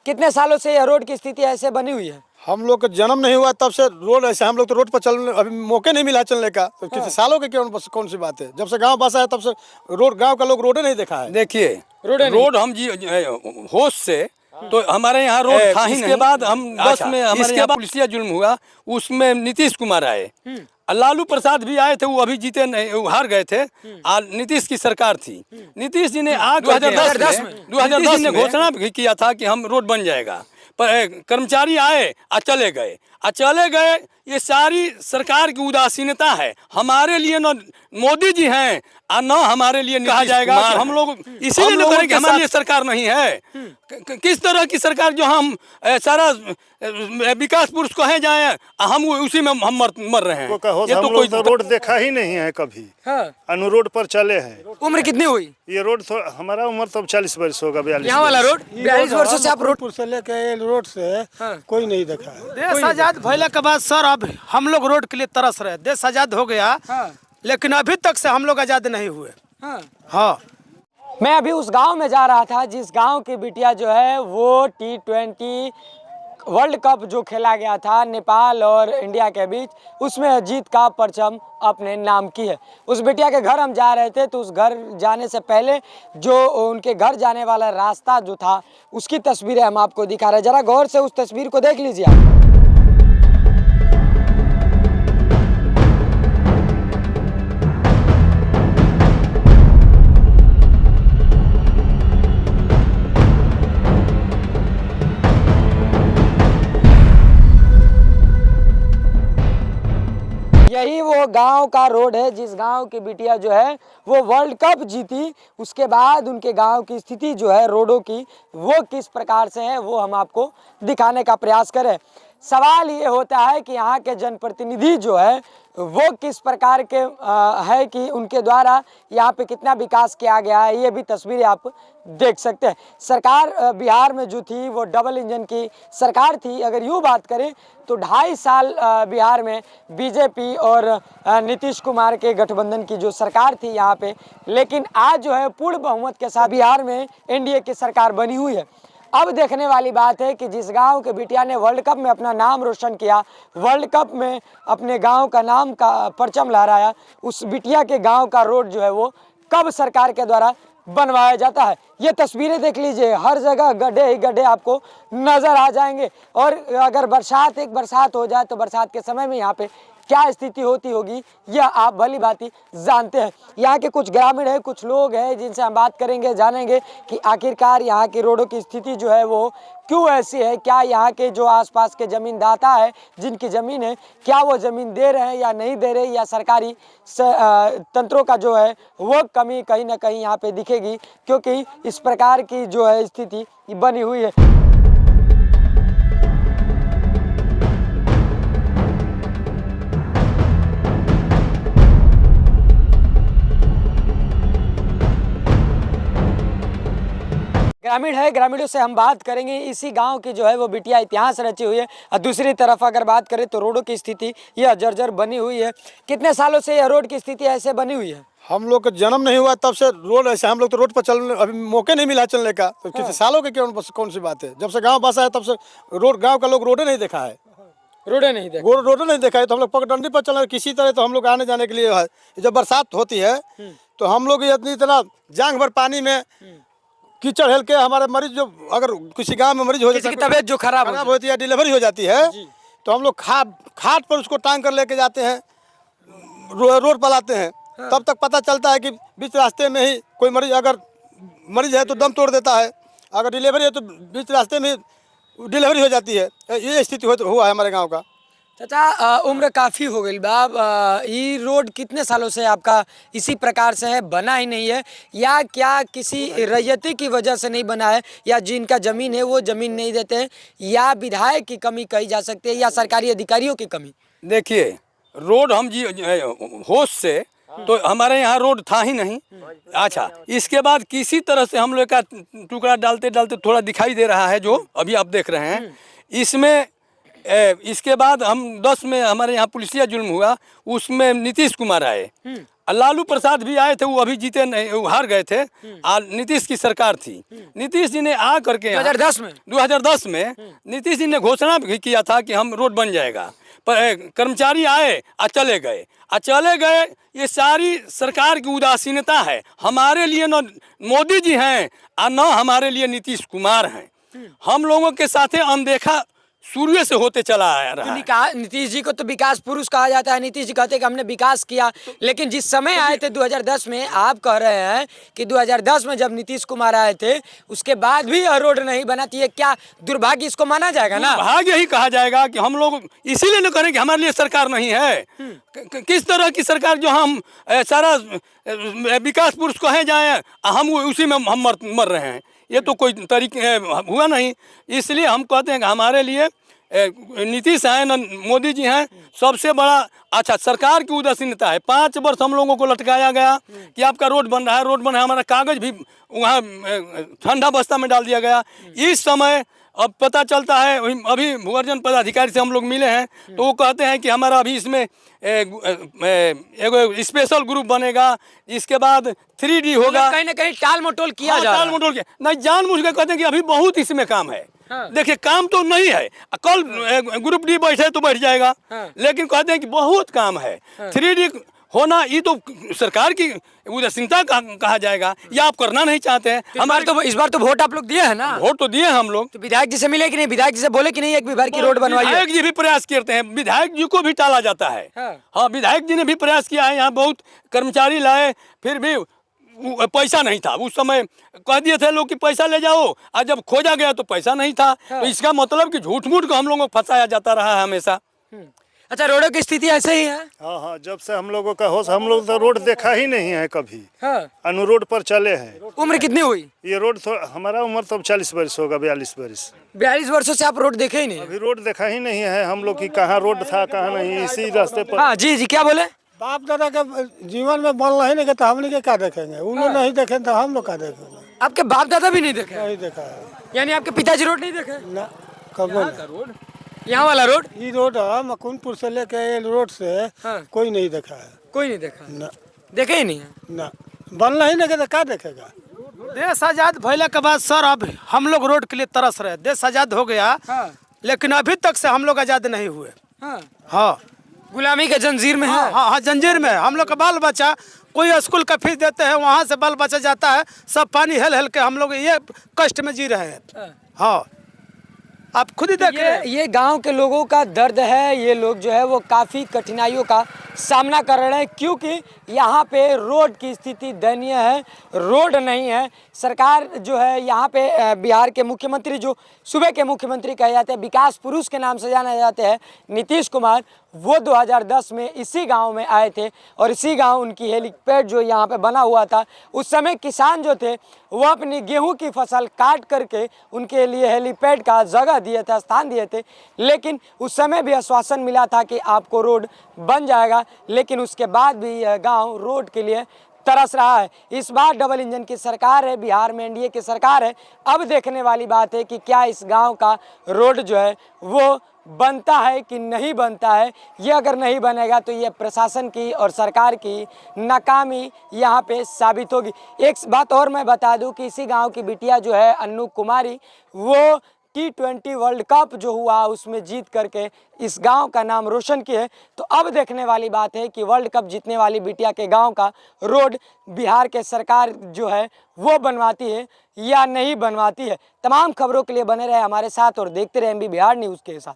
कितने सालों से यह रोड की स्थिति ऐसे बनी हुई है? हम लोग का जन्म नहीं हुआ तब से रोड ऐसे, हम लोग तो रोड पर चलने अभी मौके नहीं मिला चलने का। तो किसी सालों के कौन सी बात है, जब से गांव बसा है तब से रोड, गांव का लोग रोडे नहीं देखा है। देखिए रोड हम जी होश से तो हमारे यहाँ रोड था ही नहीं। इसके बाद हम 10 में हमारे यहाँ पुलिसिया जुल्म हुआ, उसमें नीतीश कुमार आए, लालू प्रसाद भी आए थे, वो अभी जीते नहीं, वो हार गए थे। नीतीश की सरकार थी। नीतीश जी ने 2010 में घोषणा भी किया था कि हम रोड बन जाएगा, पर कर्मचारी आए चले गए। ये सारी सरकार की उदासीनता है। हमारे लिए न मोदी जी हैं और न हमारे लिए कहा जाएगा कि हम लोग इसीलिए न करें कि हमारे लिए सरकार नहीं है। किस तरह की सरकार जो हम सारा विकास पुरुष कहे जाए, हम उसी में हम मर रहे हैं। ये तो कोई रोड देखा ही नहीं है कभी। रोड पर चले हैं। उम्र कितनी हुई? ये रोड तो हमारा उम्र तो 40 वर्ष होगा। 42 यहाँ वाला रोड 42 वर्षों से आप रोड से लेके रोड से कोई नहीं देखा है। देश आजाद भइले के बाद सर अब हम लोग रोड के लिए तरस रहे। देश आजाद हो गया, लेकिन अभी तक से हम लोग आजाद नहीं हुए। हाँ। मैं अभी उस गांव में जा रहा था जिस गांव की बिटिया जो है वो T20 वर्ल्ड कप जो खेला गया था नेपाल और इंडिया के बीच, उसमें जीत का परचम अपने नाम की है। उस बिटिया के घर हम जा रहे थे, तो उस घर जाने से पहले जो उनके घर जाने वाला रास्ता जो था उसकी तस्वीरें हम आपको दिखा रहे हैं। जरा गौर से उस तस्वीर को देख लीजिए आप। यही वो गांव का रोड है जिस गांव की बिटिया जो है वो वर्ल्ड कप जीती। उसके बाद उनके गांव की स्थिति जो है रोडों की, वो किस प्रकार से है वो हम आपको दिखाने का प्रयास करें। सवाल ये होता है कि यहाँ के जनप्रतिनिधि जो है वो किस प्रकार के है कि उनके द्वारा यहाँ पे कितना विकास किया गया है। ये भी तस्वीरें आप देख सकते हैं। सरकार बिहार में जो थी वो डबल इंजन की सरकार थी। अगर यूँ बात करें तो 2.5 साल बिहार में बीजेपी और नीतीश कुमार के गठबंधन की जो सरकार थी यहाँ पे, लेकिन आज जो है पूर्ण बहुमत के साथ बिहार में एनडीए की सरकार बनी हुई है। अब देखने वाली बात है कि जिस गांव के बिटिया ने वर्ल्ड कप में अपना नाम रोशन किया, वर्ल्ड कप में अपने गांव का नाम का परचम लहराया, उस बिटिया के गांव का रोड जो है वो कब सरकार के द्वारा बनवाया जाता है। ये तस्वीरें देख लीजिए, हर जगह गड्ढे ही गड्ढे आपको नज़र आ जाएंगे। और अगर बरसात हो जाए तो बरसात के समय में यहाँ पे क्या स्थिति होती होगी यह आप भली भांति जानते हैं। यहाँ के कुछ ग्रामीण है, कुछ लोग हैं जिनसे हम बात करेंगे, जानेंगे कि आखिरकार यहाँ की रोडों की स्थिति जो है वो क्यों ऐसी है। क्या यहाँ के जो आसपास के ज़मींदाता है जिनकी ज़मीन है, क्या वो ज़मीन दे रहे हैं या नहीं दे रहे, या सरकारी तंत्रों का जो है वो कमी कहीं ना कहीं यहाँ पे दिखेगी, क्योंकि इस प्रकार की जो है स्थिति बनी हुई है। ग्रामीण है, ग्रामीणों से हम बात करेंगे। इसी गांव की जो है वो बिटिया इतिहास रची हुई है। और दूसरी तरफ अगर बात करें तो रोडों की स्थिति यह जर्जर बनी हुई है। कितने सालों से यह रोड की स्थिति ऐसे बनी हुई है? हम लोग का जन्म नहीं हुआ तब से रोड ऐसे, हम लोग तो रोड पर चलने अभी मौके नहीं मिला चलने का। तो किसी सालों के कौन सी बात है, जब से गाँव बसा है तब से गाँव का लोग रोडे नहीं देखा है। रोडे नहीं देखा है तो हम लोग पगडंडी पर चल रहे किसी तरह। तो हम लोग आने जाने के लिए है, जब बरसात होती है तो हम लोग इतना जांघ भर पानी में कीचड़ हेल के हमारे मरीज, जो अगर किसी गांव में मरीज हो जाता है, तबीयत जो खराब होती है, डिलीवरी हो जाती है, तो हम लोग खाट पर उसको टांग कर लेके जाते हैं, रोड पर लाते हैं। तब तक पता चलता है कि बीच रास्ते में ही कोई मरीज है तो दम तोड़ देता है, अगर डिलीवरी है तो बीच रास्ते में डिलीवरी हो जाती है। ये स्थिति हुआ है हमारे गाँव का। चाचा, उम्र काफ़ी हो गई बाब, ये रोड कितने सालों से आपका इसी प्रकार से है, बना ही नहीं है, या क्या किसी रैयती की वजह से नहीं बना है, या जिनका ज़मीन है वो ज़मीन नहीं देते हैं, या विधायक की कमी कही जा सकती है, या सरकारी अधिकारियों की कमी? देखिए रोड हम जी होश से तो हमारे यहाँ रोड था ही नहीं। अच्छा, इसके बाद किसी तरह से हम लोग का टुकड़ा डालते डालते थोड़ा दिखाई दे रहा है जो अभी आप देख रहे हैं। इसमें इसके बाद हम 10 में हमारे यहाँ पुलिसिया जुल्म हुआ, उसमें नीतीश कुमार आए, लालू प्रसाद भी आए थे, वो अभी जीते नहीं, वो हार गए थे। नीतीश की सरकार थी। नीतीश जी ने आ करके 2010 में नीतीश जी ने घोषणा भी किया था कि हम रोड बन जाएगा, पर कर्मचारी आए और चले गए। ये सारी सरकार की उदासीनता है। हमारे लिए न मोदी जी हैं और न हमारे लिए नीतीश कुमार हैं। हम लोगों के साथ अनदेखा शुरू से होते चला आ रहा है। नीतीश जी को तो विकास पुरुष कहा जाता है। नीतीश जी कहते हैं कि हमने विकास किया, लेकिन जिस समय आए थे 2010 में, आप कह रहे हैं कि 2010 में जब नीतीश कुमार आए थे उसके बाद भी यह रोड नहीं बना थी। क्या दुर्भाग्य इसको माना जाएगा ना? दुर्भाग्य ही कहा जाएगा कि हम लोग इसीलिए न करें कि हमारे लिए सरकार नहीं है। किस तरह की सरकार जो हम सारा विकास पुरुष कहे जाए, हम उसी में हम मर रहे हैं। ये तो कोई तरीके हुआ नहीं। इसलिए हम कहते हैं कि हमारे लिए नीतीश हैं न मोदी जी हैं। सबसे बड़ा अच्छा सरकार की उदासीनता है। 5 वर्ष हम लोगों को लटकाया गया कि आपका रोड बन रहा है, हमारा कागज भी वहाँ ठंडा बस्ता में डाल दिया गया। इस समय अब पता चलता है, अभी भूअर्जन पदाधिकारी से हम लोग मिले हैं तो वो कहते हैं कि हमारा अभी इसमें एक स्पेशल ग्रुप बनेगा, इसके बाद 3D होगा। कहीं ना कहीं टाल मटोल किया जा रहा है। टाल मटोल किया नहीं, जानबूझ के कहते हैं कि अभी बहुत इसमें काम है। देखिए काम तो नहीं है, कल ग्रुप डी बैठे तो बैठ जाएगा, लेकिन कहते हैं कि बहुत काम है। 3D होना ये तो सरकार की उदासीनता कहा जाएगा, या आप करना नहीं चाहते हैं। हमारे तो इस बार तो वोट आप लोग दिए हैं ना? वोट तो दिए हम लोग। तो विधायक जी से मिले कि नहीं? विधायक जी से बोले कि नहीं एक विभाग की रोड बनवाइए? विधायक जी भी प्रयास करते हैं, विधायक जी को भी टाला जाता है। हाँ, विधायक जी ने भी प्रयास किया है। यहाँ बहुत कर्मचारी लाए, फिर भी पैसा नहीं था। उस समय कह दिए थे लोग कि पैसा ले जाओ, और जब खोजा गया तो पैसा नहीं था। तो इसका मतलब कि झूठ मूठ को हम लोगों को फंसाया जाता रहा है हमेशा। अच्छा, रोडों की स्थिति ऐसे ही है? हाँ, जब से हम लोगों का होश, हम लोग तो रोड देखा ही नहीं है कभी। अनुरोड पर चले हैं। उम्र कितनी हुई? ये रोड तो हमारा उम्र तो 40 वर्ष होगा, 42 वर्ष। 42 वर्षों से आप रोड देखे ही नहीं? अभी रोड देखा ही नहीं है हम लोग की, कहाँ रोड था कहाँ नहीं, इसी रास्ते पर। हाँ जी, क्या बोले? बाप दादा के जीवन में बनना ही नहीं कहता, हमने के क्या देखेंगे? उन्होंने नहीं देखे तो हम लोग क्या देखेंगे? आपके बाप दादा भी नहीं देखे? नहीं देखा है। यानी आपके पिताजी रोड नहीं देखे? ना, कब रोड, यहाँ वाला रोड? ये रोड है मकुनपुर से लेके ये रोड से कोई नहीं देखा है। कोई नहीं देखा? ना, देखे ही नहीं है ना, बनना ही नहीं कहता, क्या देखेगा? देश आजाद भइले के बाद सर अब हम लोग रोड के लिए तरस रहे। देश आजाद हो गया, लेकिन अभी तक से हम लोग आजाद नहीं हुए। हाँ, गुलामी के जंजीर में है। हाँ, जंजीर में। हम लोग का बाल बच्चा, कोई स्कूल का फीस देते हैं, वहाँ से बाल बच्चा जाता है, सब पानी हेल के हम लोग ये कष्ट में जी रहे हैं। हाँ, आप खुद ही देखिए। ये गांव के लोगों का दर्द है। ये लोग जो है वो काफ़ी कठिनाइयों का सामना कर रहे हैं, क्योंकि यहाँ पे रोड की स्थिति दयनीय है। रोड नहीं है। सरकार जो है यहाँ पे बिहार के मुख्यमंत्री, जो सूबे के मुख्यमंत्री कहे जाते हैं, विकास पुरुष के नाम से जाने जाते हैं, नीतीश कुमार, वो 2010 में इसी गांव में आए थे। और इसी गांव उनकी हेलीपैड जो यहाँ पे बना हुआ था, उस समय किसान जो थे वो अपनी गेहूं की फसल काट करके उनके लिए हेलीपैड का जगह दिए थे, स्थान दिए थे। लेकिन उस समय भी आश्वासन मिला था कि आपको रोड बन जाएगा, लेकिन उसके बाद भी यह गांव रोड के लिए तरस रहा है। इस बार डबल इंजन की सरकार है, बिहार में एनडीए की सरकार है। अब देखने वाली बात है कि क्या इस गांव का रोड जो है वो बनता है कि नहीं बनता है। ये अगर नहीं बनेगा तो ये प्रशासन की और सरकार की नाकामी यहाँ पे साबित होगी। एक बात और मैं बता दूं कि इसी गांव की बिटिया जो है अन्नू कुमारी, वो T20 वर्ल्ड कप जो हुआ उसमें जीत करके इस गांव का नाम रोशन किए। तो अब देखने वाली बात है कि वर्ल्ड कप जीतने वाली बिटिया के गांव का रोड बिहार के सरकार जो है वो बनवाती है या नहीं बनवाती है। तमाम खबरों के लिए बने रहे हमारे साथ और देखते रहे MB बिहार न्यूज़ के साथ।